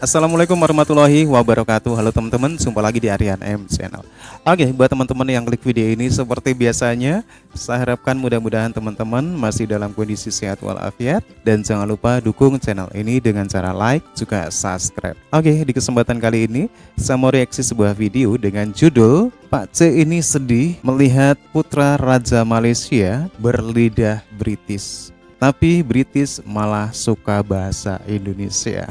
Assalamualaikum warahmatullahi wabarakatuh. Halo teman-teman, jumpa lagi di Aryan M Channel. Oke, buat teman-teman yang klik video ini seperti biasanya, saya harapkan mudah-mudahan teman-teman masih dalam kondisi sehat walafiat, dan jangan lupa dukung channel ini dengan cara like juga subscribe. Oke, di kesempatan kali ini saya mau reaksi sebuah video dengan judul Pak C ini sedih melihat putra Raja Malaysia berlidah British, tapi British malah suka bahasa Indonesia.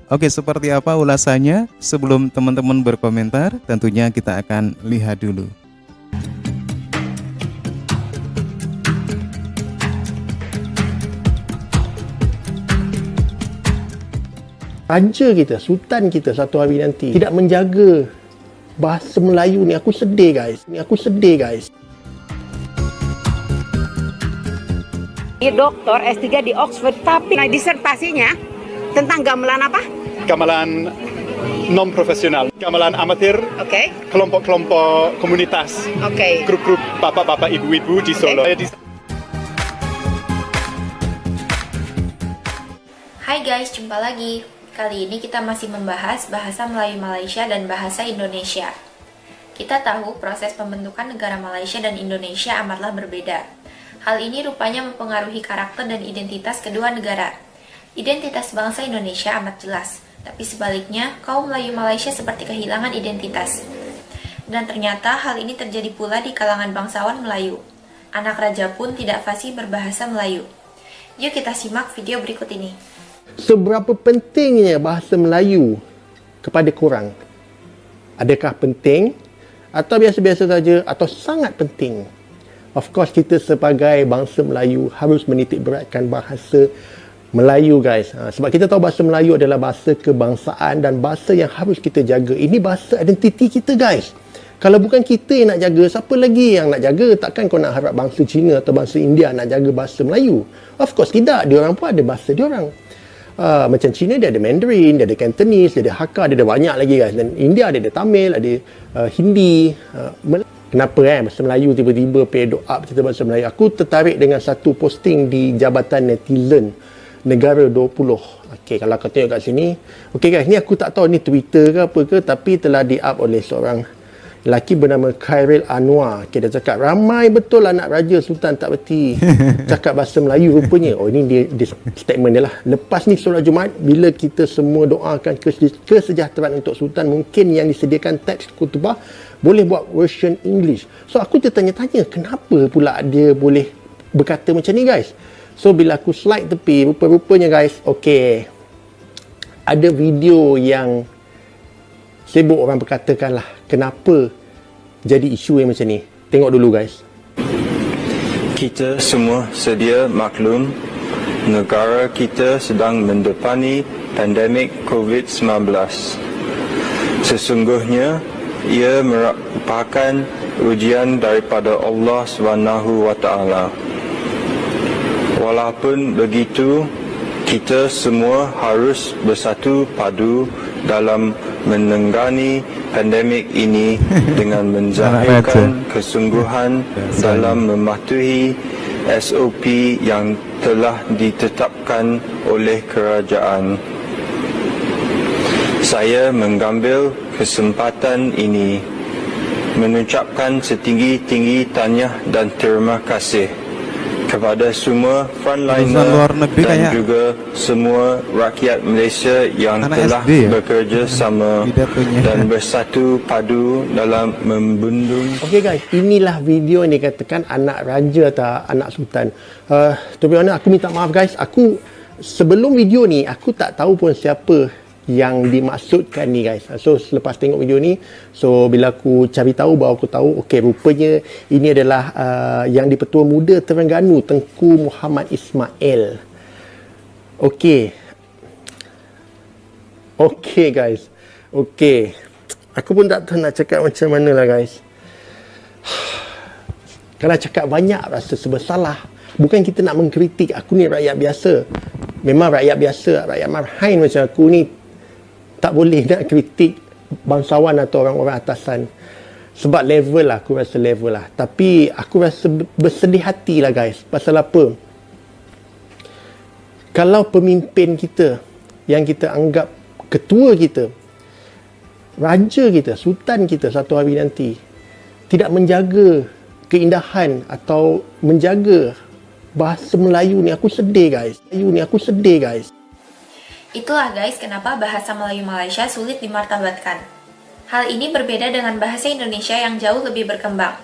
Oke, seperti apa ulasannya? Sebelum teman-teman berkomentar, tentunya kita akan lihat dulu. Raja kita, sultan kita satu hari nanti tidak menjaga bahasa Melayu ni, aku sedih guys. Doktor S3 di Oxford, tapi disertasinya tentang gamelan apa? Gamelan non-profesional, gamelan amatir, Oke. kelompok-kelompok komunitas, Oke. grup-grup bapak-bapak, ibu-ibu di Solo. Hai guys, jumpa lagi. Kali ini kita masih membahas bahasa Melayu Malaysia dan bahasa Indonesia. Kita tahu proses pembentukan negara Malaysia dan Indonesia amatlah berbeda. Hal ini rupanya mempengaruhi karakter dan identitas kedua negara. Identitas bangsa Indonesia amat jelas, tapi sebaliknya kaum Melayu Malaysia seperti kehilangan identitas. Dan ternyata hal ini terjadi pula di kalangan bangsawan Melayu. Anak raja pun tidak fasih berbahasa Melayu. Yuk kita simak video berikut ini. Seberapa pentingnya bahasa Melayu kepada korang? Adakah penting atau biasa-biasa saja atau sangat penting? Of course, kita sebagai bangsa Melayu harus menitik beratkan bahasa Melayu guys. Sebab kita tahu bahasa Melayu adalah bahasa kebangsaan dan bahasa yang harus kita jaga. Ini bahasa identiti kita guys. Kalau bukan kita yang nak jaga, siapa lagi yang nak jaga? Takkan kau nak harap bangsa Cina atau bangsa India nak jaga bahasa Melayu? Of course tidak. Diorang pun ada bahasa diorang. Macam Cina dia ada Mandarin, dia ada Cantonese, dia ada Hakka, dia ada banyak lagi guys. Dan India ada Tamil, ada Hindi, Kenapa bahasa Melayu tiba-tiba pay doa cerita bahasa Melayu? Aku tertarik dengan satu posting di Jabatan Netizen Negara 20. Okey, kalau kau tengok kat sini. Okey guys, ni aku tak tahu ni Twitter ke apa ke, tapi telah di-up oleh seorang lelaki bernama Khairil Anwar. Okey, dia cakap ramai betul anak raja sultan tak berti cakap bahasa Melayu rupanya. Oh, ini dia statement dia lah. Lepas ni solat Jumaat, bila kita semua doakan kesejahteraan untuk sultan, mungkin yang disediakan teks khutbah boleh buat version English. So aku tertanya-tanya, kenapa pula dia boleh berkata macam ni guys? So bila aku slide tepi, rupa-rupanya guys, okey, ada video yang sibuk orang berkatakan lah kenapa jadi isu yang macam ni. Tengok dulu guys. Kita semua sedia maklum, negara kita sedang mendepani pandemik COVID-19. Sesungguhnya ia merupakan ujian daripada Allah SWT. Walaupun begitu, kita semua harus bersatu padu dalam menenggani pandemik ini dengan menzahirkan kesungguhan dalam mematuhi SOP yang telah ditetapkan oleh kerajaan. Saya mengambil kesempatan ini mengucapkan setinggi-tinggi tahniah dan terima kasih kepada semua frontliner dan juga semua rakyat Malaysia yang telah bekerja sama dan bersatu padu dalam membendung. Okey guys, inilah video yang dikatakan anak raja atau anak sultan. To be honest, aku minta maaf guys. Aku sebelum video ni aku tak tahu pun siapa yang dimaksudkan ni guys. So selepas tengok video ni, so bila aku cari tahu, baru aku tahu okey, rupanya ini adalah yang di-Petua Muda Terengganu, Tengku Muhammad Ismail. Okey guys, okey, aku pun tak tahu nak cakap macam mana lah guys. Kalau cakap banyak rasa serba salah. Bukan kita nak mengkritik, aku ni rakyat biasa. Memang rakyat biasa, rakyat marhain macam aku ni tak boleh nak kritik bangsawan atau orang-orang atasan. Sebab level lah, aku rasa level lah. Tapi aku rasa bersedih hati lah guys. Pasal apa? Kalau pemimpin kita yang kita anggap ketua kita, raja kita, sultan kita satu hari nanti tidak menjaga keindahan atau menjaga bahasa Melayu ni, aku sedih guys. Itulah guys kenapa bahasa Melayu Malaysia sulit dimartabatkan. Hal ini berbeda dengan bahasa Indonesia yang jauh lebih berkembang.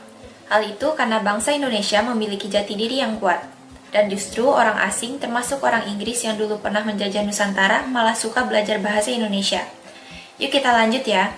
Hal itu karena bangsa Indonesia memiliki jati diri yang kuat. Dan justru orang asing termasuk orang Inggris yang dulu pernah menjajah Nusantara malah suka belajar bahasa Indonesia. Yuk kita lanjut ya.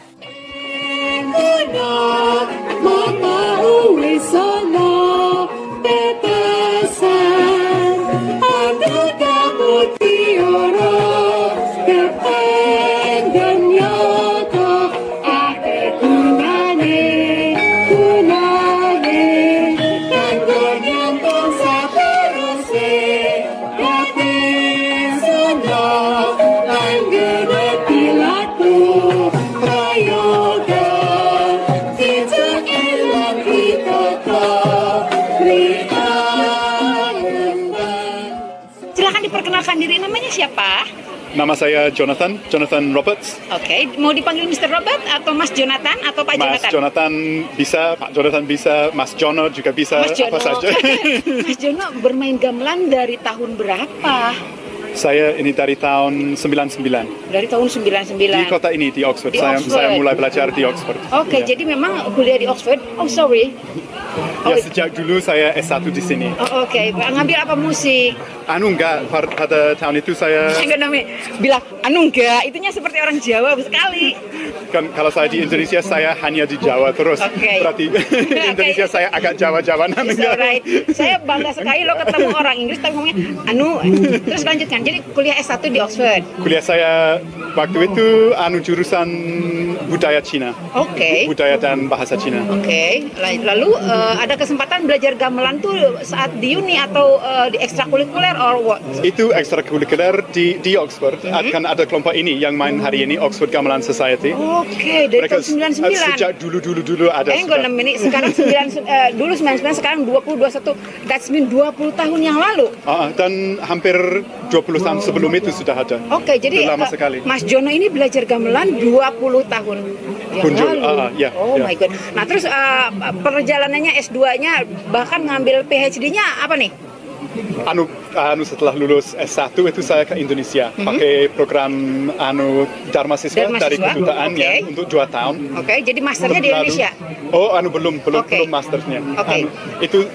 Silakan diperkenalkan diri, namanya siapa? Nama saya Jonathan Roberts. Oke, mau dipanggil Mr. Robert atau Mas Jonathan atau Pak Mas Jonathan? Jonathan bisa, Pak Jonathan bisa, Mas Jono juga bisa, Mas Jono. apa saja. Mas Jono bermain gamelan dari tahun berapa? Saya ini dari tahun 99. Dari tahun 99. Di kota ini, di Oxford. Di Saya Oxford. mulai belajar di Oxford. Oke, Ya. jadi memang kuliah di Oxford. Oh, sorry. Ya, sejak dulu saya S1 di sini. Oh, oke. Ngambil apa musik? Enggak, pada tahun itu saya Enggak namanya. Bilang, enggak. Itunya seperti orang Jawa sekali. kan kalau saya di Indonesia saya hanya di Jawa terus. Oke. Berarti Indonesia saya agak Jawa-Jawanan. It's alright. Saya bangga sekali lo ketemu orang Inggris tapi ngomongnya terus lanjutkan. Jadi kuliah S1 di Oxford. Kuliah saya waktu itu jurusan budaya Cina. Oke. Budaya dan bahasa Cina. Oke. Lalu ada kesempatan belajar gamelan tuh saat di uni atau di ekstrakurikuler or what? Itu ekstrakurikuler di Oxford. Kan ada kelompok ini yang main hari ini, Oxford Gamelan Society. Oke, dari Mereka tahun 99. sejak dulu ada. Enggak, sekarang 9 dulu 99, sekarang 20 21. That's mean 20 tahun yang lalu. Dan hampir 20 tahun sebelum itu sudah ada. Oke, jadi Sudah lama sekali. Mas Jono ini belajar gamelan 20 tahun yang Punjul, lalu. ya, Oh ya. my god. Nah, terus perjalanannya S2-nya bahkan ngambil PhD-nya apa nih? Setelah lulus S1 itu saya ke Indonesia pakai program Dharma Siswa dari kedutaan Oke. ya untuk 2 tahun. Oke, jadi masternya di Lalu- Indonesia. Belum masternya. Oke. Itu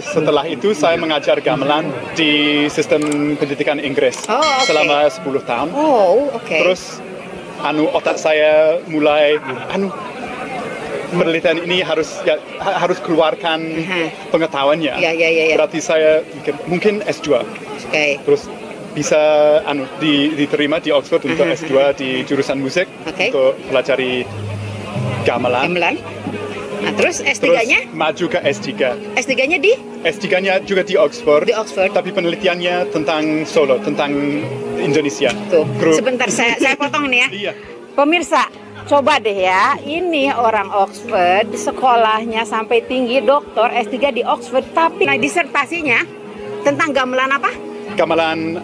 setelah itu saya mengajar gamelan di sistem pendidikan Inggris Oh, oke. selama 10 tahun. Oh, oke. Terus otak saya mulai penelitian ini harus keluarkan pengetahuannya. Ya. Berarti saya pikir mungkin S2. Oke. Terus bisa diterima di Oxford untuk S2 di jurusan musik Oke. untuk pelajari gamelan. Gamelan. Nah, terus Terus S3-nya? maju ke S3. S3-nya di S3-nya juga di Oxford. Di Oxford. Tapi penelitiannya tentang Solo, tentang Indonesia. Tuh. Grup. Sebentar saya potong nih ya. Iya. Pemirsa, coba deh ya, ini orang Oxford, sekolahnya sampai tinggi doktor S3 di Oxford, tapi disertasinya tentang gamelan apa? Gamelan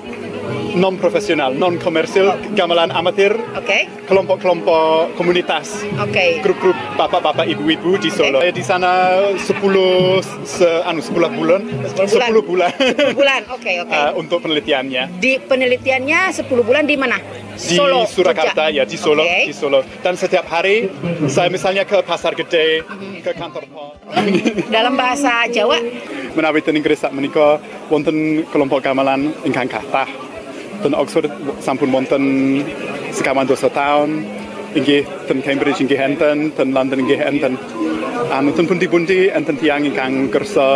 non profesional, non komersil, gamelan amatir, Oke. kelompok-kelompok komunitas, Oke. grup-grup bapak-bapak ibu-ibu di Solo. Saya di sana 10 bulan. 10 bulan. 10 bulan, oke. Untuk penelitiannya. Di penelitiannya 10 bulan di mana? Di Surakarta, Jogja. ya, di Solo, Oke. di Solo. Dan setiap hari saya misalnya ke Pasar Gede, ke kantor pos. Dalam bahasa Jawa, Menawi ten Inggris sak menika wonten kelompok gamelan ingkang kathah. Ten Oxford sampun wonten sekawan dosa tahun. Inggih ten Cambridge inggih enten, ten London inggih enten. Ten pundi-pundi enten tiyang ingkang kersa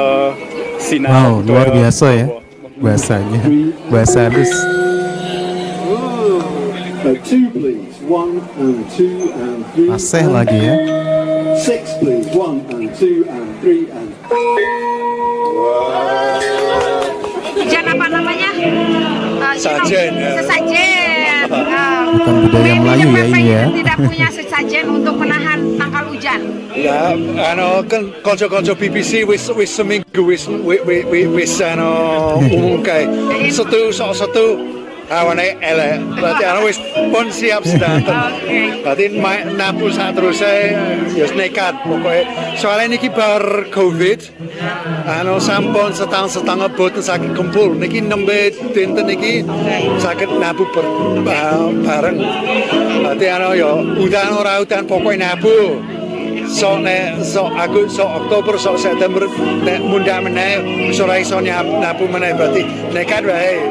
sinau. Wow, luar biasa ya bahasanya, bahasa halus. 2 please, 1 and 2 and 3. Aseh lagi ya. 6 please, 1 and 2 and 3 and. hujan apa namanya? Sajen, ya. Sesajen. Bukan budaya Melayu ya ini ya. Tidak punya sesajen untuk menahan tangkal hujan. Ya, kan konco-konco BBC wis seminggu wis umumke. Satu awane elek. Berarti ana wis pun siap sedanten. Berarti nabu sak teruse ya nekat pokoke. Soalnya niki bar Covid. Anu sampun setahun boten saged kumpul. Niki nembe dinten niki saged nabu bareng. Berarti ana ya udan ora udan pokoke nabu. So Oktober, so September mundak meneh ora iso nabu meneh berarti nekat wae.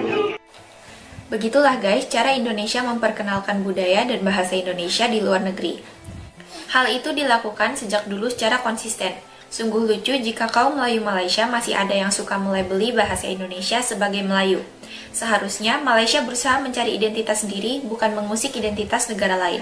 Begitulah guys cara Indonesia memperkenalkan budaya dan bahasa Indonesia di luar negeri. Hal itu dilakukan sejak dulu secara konsisten. Sungguh lucu jika kaum Melayu Malaysia masih ada yang suka melabeli bahasa Indonesia sebagai Melayu. Seharusnya Malaysia berusaha mencari identitas sendiri, bukan mengusik identitas negara lain.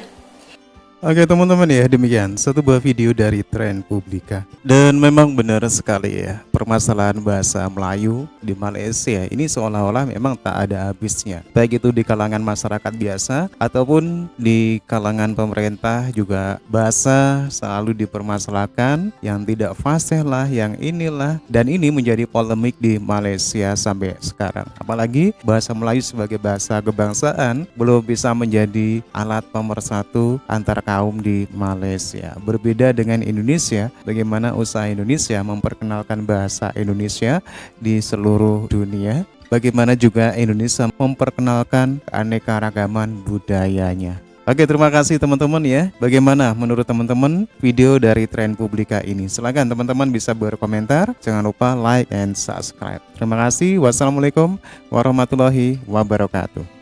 Oke teman-teman ya, demikian satu buah video dari Trend Publika. Dan memang benar sekali ya, permasalahan bahasa Melayu di Malaysia ini seolah-olah memang tak ada habisnya. Baik itu di kalangan masyarakat biasa ataupun di kalangan pemerintah juga bahasa selalu dipermasalahkan, yang tidak fasih lah, yang inilah. Dan ini menjadi polemik di Malaysia sampai sekarang. Apalagi bahasa Melayu sebagai bahasa kebangsaan belum bisa menjadi alat pemersatu antara kaum di Malaysia. Berbeda dengan Indonesia, bagaimana usaha Indonesia memperkenalkan bahasa Indonesia di seluruh dunia, bagaimana juga Indonesia memperkenalkan keanekaragaman budayanya. Oke, terima kasih teman-teman ya. Bagaimana menurut teman-teman video dari Trend Publika ini? Silakan teman-teman bisa berkomentar. Jangan lupa like and subscribe. Terima kasih. Wassalamualaikum warahmatullahi wabarakatuh.